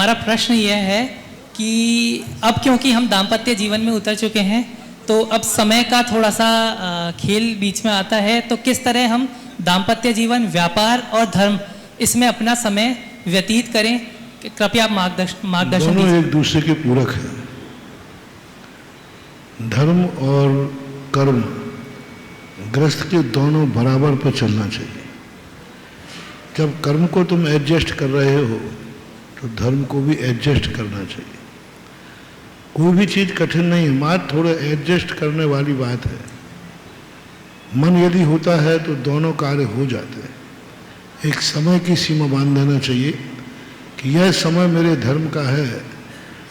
हमारा प्रश्न यह है कि अब क्योंकि हम दाम्पत्य जीवन में उतर चुके हैं तो अब समय का थोड़ा सा खेल बीच में आता है, तो किस तरह हम दाम्पत्य जीवन, व्यापार और धर्म इसमें अपना समय व्यतीत करें, कृपया आप मार्गदर्शन दोनों दीजिए। एक दूसरे के पूरक हैं। धर्म और कर्म ग्रस्त के दोनों बराबर पर चलना चाहिए। जब कर्म को तुम एडजस्ट कर रहे हो तो धर्म को भी एडजस्ट करना चाहिए। कोई भी चीज़ कठिन नहीं है, मात्र थोड़ा एडजस्ट करने वाली बात है। मन यदि होता है तो दोनों कार्य हो जाते हैं। एक समय की सीमा बांध देना चाहिए कि यह समय मेरे धर्म का है,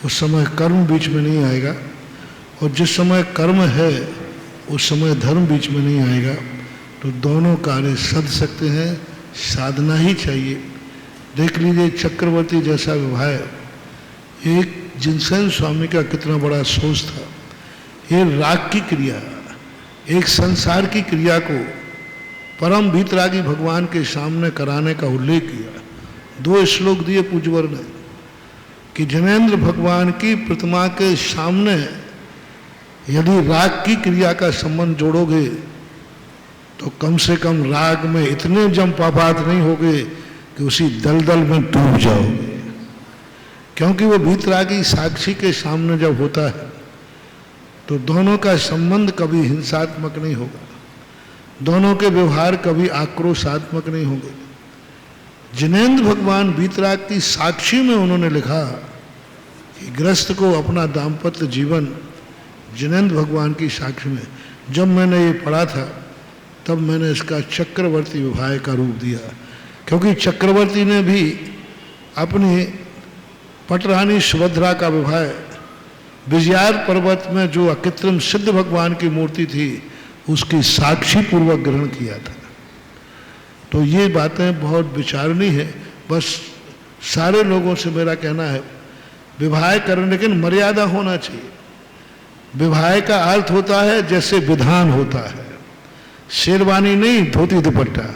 उस समय कर्म बीच में नहीं आएगा, और जिस समय कर्म है उस समय धर्म बीच में नहीं आएगा, तो दोनों कार्य सध सकते हैं। साधना ही चाहिए। देख लीजिए चक्रवर्ती जैसा विवाह, एक जिनसेन स्वामी का कितना बड़ा सोच था। ये राग की क्रिया, एक संसार की क्रिया को परम वीतरागी भगवान के सामने कराने का उल्लेख किया। 2 श्लोक दिए पूज्यवर ने कि जनेन्द्र भगवान की प्रतिमा के सामने यदि राग की क्रिया का संबंध जोड़ोगे तो कम से कम राग में इतने जम पापात नहीं होगे कि उसी दलदल में डूब जाओगे। क्योंकि वो वीतरागी साक्षी के सामने जब होता है तो दोनों का संबंध कभी हिंसात्मक नहीं होगा, दोनों के व्यवहार कभी आक्रोशात्मक नहीं होंगे। जिनेन्द्र भगवान वीतराग की साक्षी में उन्होंने लिखा कि ग्रस्त को अपना दाम्पत्य जीवन जिनेन्द्र भगवान की साक्षी में। जब मैंने ये पढ़ा था तब मैंने इसका चक्रवर्ती विवाह का रूप दिया, क्योंकि चक्रवर्ती ने भी अपनी पटरानी सुभद्रा का विवाह विजयार पर्वत में जो अकृत्रिम सिद्ध भगवान की मूर्ति थी उसकी साक्षी पूर्वक ग्रहण किया था। तो ये बातें बहुत विचारनीय है। बस सारे लोगों से मेरा कहना है विवाह करें, लेकिन मर्यादा होना चाहिए। विवाह का अर्थ होता है जैसे विधान होता है, शेरवानी नहीं, धोती दुपट्टा।